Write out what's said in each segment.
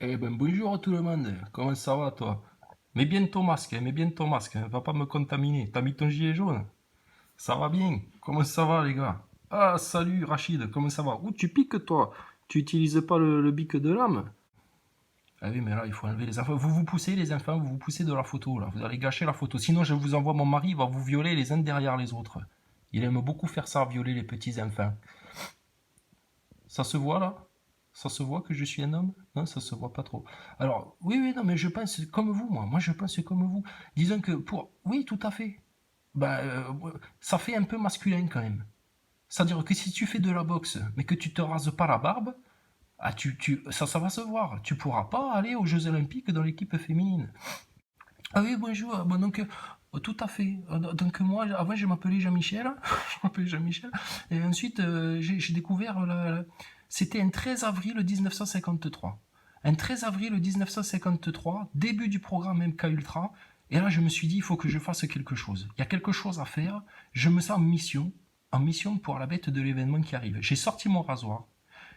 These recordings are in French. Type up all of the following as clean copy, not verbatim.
Eh ben bonjour à tout le monde, comment ça va toi? Mets bien ton masque, mets bien ton masque, va pas me contaminer. T'as mis ton gilet jaune? Ça va bien, comment ça va les gars? Ah salut Rachid, comment ça va? Ouh tu piques toi? Tu utilises pas le bic de lame? Ah oui mais là il faut enlever les enfants. Vous vous poussez les enfants, vous vous poussez de la photo là, vous allez gâcher la photo. Sinon je vous envoie mon mari, il va vous violer les uns derrière les autres. Il aime beaucoup faire ça, violer les petits enfants. Ça se voit là? Ça se voit que je suis un homme? Non, ça se voit pas trop. Alors, oui, oui, non, mais je pense comme vous, moi. Moi, je pense comme vous. Disons que pour... Oui, tout à fait. Bah, ça fait un peu masculin quand même. C'est-à-dire que si tu fais de la boxe, mais que tu te rases pas la barbe, ah, ça va se voir. Tu pourras pas aller aux Jeux Olympiques dans l'équipe féminine. Ah oui, bonjour. Bon, donc, tout à fait. Donc, moi, avant, je m'appelais Jean-Michel. Je m'appelais Jean-Michel. Et ensuite, j'ai découvert. C'était un 13 avril 1953. Un 13 avril 1953, début du programme MK Ultra. Et là, je me suis dit, il faut que je fasse quelque chose. Il y a quelque chose à faire. Je me sens en mission pour la bête de l'événement qui arrive. J'ai sorti mon rasoir.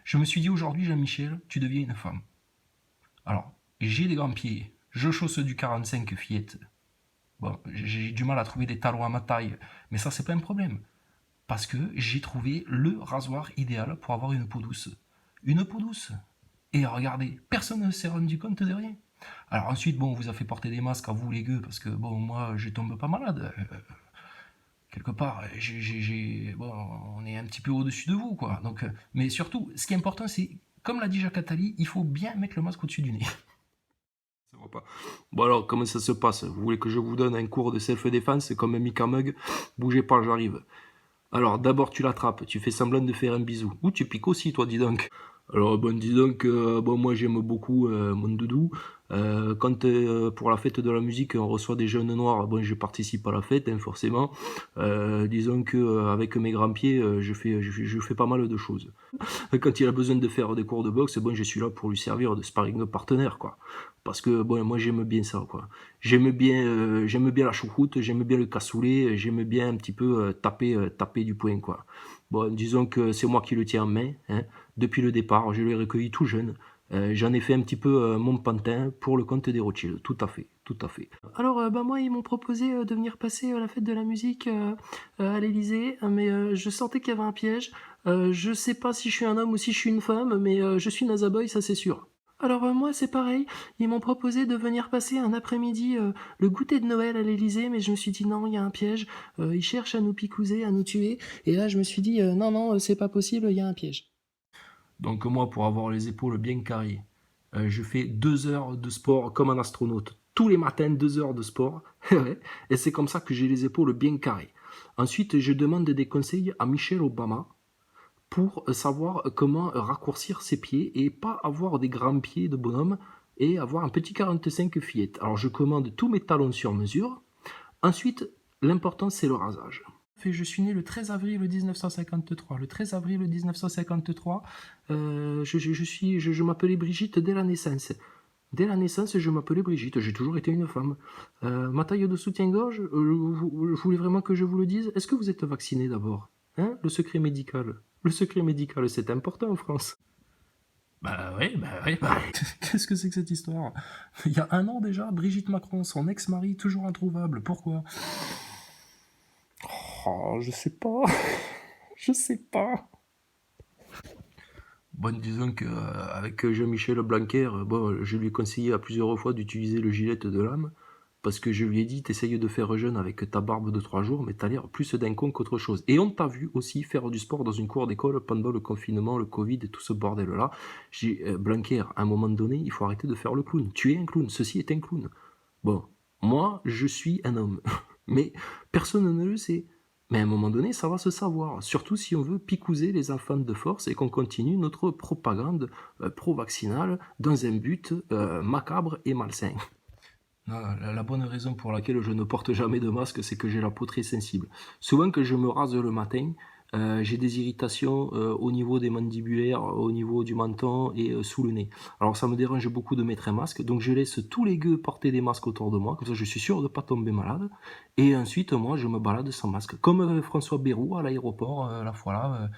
Je me suis dit, aujourd'hui, Jean-Michel, tu deviens une femme. Alors, j'ai des grands pieds. Je chausse du 45 fillette. Bon, j'ai du mal à trouver des talons à ma taille, mais ça, c'est pas un problème. Parce que j'ai trouvé le rasoir idéal pour avoir une peau douce. Une peau douce. Et regardez, personne ne s'est rendu compte de rien. Alors ensuite, bon, on vous a fait porter des masques à vous les gueux, parce que bon, moi, je tombe pas malade. Quelque part, bon, on est un petit peu au-dessus de vous, quoi. Donc, mais surtout, ce qui est important, c'est, comme l'a dit Jacques Attali, il faut bien mettre le masque au-dessus du nez. Ça va pas. Bon alors, comment ça se passe? Vous voulez que je vous donne un cours de self-défense comme un Mika Mug? Bougez pas, j'arrive. Alors, d'abord, tu l'attrapes, tu fais semblant de faire un bisou. Ou tu piques aussi, toi, dis donc. Alors, bon, dis donc, bon, moi, j'aime beaucoup mon doudou. Quand, pour la fête de la musique, on reçoit des jeunes noirs, bon, je participe à la fête, hein, forcément. Disons que avec mes grands pieds, je fais pas mal de choses. Quand il a besoin de faire des cours de boxe, bon, je suis là pour lui servir de sparring partenaire, quoi. Parce que bon, moi j'aime bien ça, quoi. J'aime bien la choucroute, j'aime bien le cassoulet, j'aime bien un petit peu taper du poing, quoi. Bon, disons que c'est moi qui le tiens en main, hein. Depuis le départ, je l'ai recueilli tout jeune. J'en ai fait un petit peu mon pantin pour le compte des Rothschild, tout à fait, tout à fait. Alors, bah moi, ils m'ont proposé de venir passer la fête de la musique à l'Elysée, mais je sentais qu'il y avait un piège. Je sais pas si je suis un homme ou si je suis une femme, mais je suis Nazaboy, ça c'est sûr. Alors moi c'est pareil, ils m'ont proposé de venir passer un après-midi le goûter de Noël à l'Elysée, mais je me suis dit non, il y a un piège, ils cherchent à nous picouser, à nous tuer, et là je me suis dit non, non, c'est pas possible, il y a un piège. Donc moi pour avoir les épaules bien carrées, je fais 2 heures de sport comme un astronaute. Tous les matins, 2 heures de sport, et c'est comme ça que j'ai les épaules bien carrées. Ensuite, je demande des conseils à Michelle Obama, pour savoir comment raccourcir ses pieds et pas avoir des grands pieds de bonhomme et avoir un petit 45 fillette. Alors je commande tous mes talons sur mesure. Ensuite, l'important c'est le rasage. Je suis né le 13 avril 1953. Le 13 avril 1953, je m'appelais Brigitte dès la naissance. Dès la naissance, je m'appelais Brigitte. J'ai toujours été une femme. Ma taille de soutien-gorge, vous voulez vraiment que je vous le dise? Est-ce que vous êtes vacciné d'abord? Hein? Le secret médical. Le secret médical, c'est important en France. Bah oui, bah oui, bah oui. Qu'est-ce que c'est que cette histoire? Il y a un an déjà, Brigitte Macron, son ex-mari, toujours introuvable. Pourquoi? Oh, je sais pas. Je sais pas. Bon, disons qu'avec Jean-Michel Blanquer, bon, je lui ai conseillé à plusieurs fois d'utiliser le gilet de lame, parce que je lui ai dit, t'essayes de faire jeune avec ta barbe de 3 jours, mais t'as l'air plus d'un con qu'autre chose. Et on t'a vu aussi faire du sport dans une cour d'école pendant le confinement, le Covid et tout ce bordel-là. J'ai dit, Blanquer, à un moment donné, il faut arrêter de faire le clown. Tu es un clown, ceci est un clown. Bon, moi, je suis un homme, mais personne ne le sait. Mais à un moment donné, ça va se savoir, surtout si on veut picouser les enfants de force et qu'on continue notre propagande pro-vaccinale dans un but macabre et malsain. Non, la bonne raison pour laquelle je ne porte jamais de masque, c'est que j'ai la peau très sensible. Souvent que je me rase le matin, j'ai des irritations au niveau des mandibulaires, au niveau du menton et sous le nez. Alors ça me dérange beaucoup de mettre un masque, donc je laisse tous les gueux porter des masques autour de moi, comme ça je suis sûr de ne pas tomber malade. Et ensuite, moi, je me balade sans masque. Comme François Bayrou à l'aéroport, la fois là.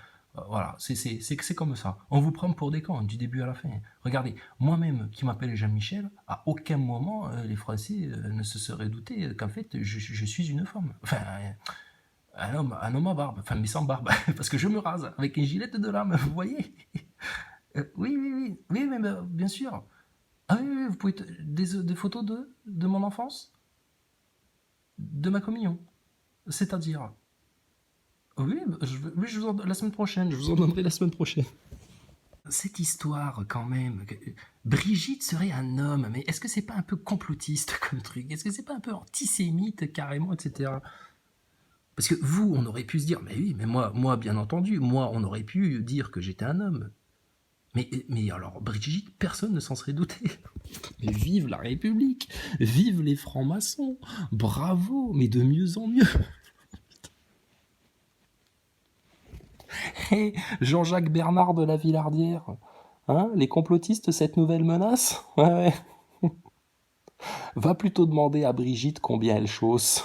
Voilà, c'est comme ça. On vous prend pour des cons du début à la fin. Regardez, moi-même qui m'appelle Jean-Michel, à aucun moment les Français ne se seraient doutés qu'en fait je suis une femme. Enfin, un homme à barbe, enfin mais sans barbe, parce que je me rase avec une gilette de lame, vous voyez. Oui, oui, oui, oui, mais bien sûr. Ah oui, oui, vous pouvez des photos de mon enfance, de ma communion, c'est-à-dire. Oui, oui, je vous en, la semaine prochaine, je vous en donnerai la semaine prochaine. Cette histoire, quand même, Brigitte serait un homme, mais est-ce que c'est pas un peu complotiste comme truc? Est-ce que c'est pas un peu antisémite carrément, etc. Parce que vous, on aurait pu se dire, mais oui, mais moi, bien entendu, moi, on aurait pu dire que j'étais un homme. Mais alors, Brigitte, personne ne s'en serait douté. Mais vive la République, vive les francs-maçons, bravo, mais de mieux en mieux. Hey, Jean-Jacques Bernard de la Villardière, hein, les complotistes, cette nouvelle menace? Ouais, ouais. Va plutôt demander à Brigitte combien elle chausse.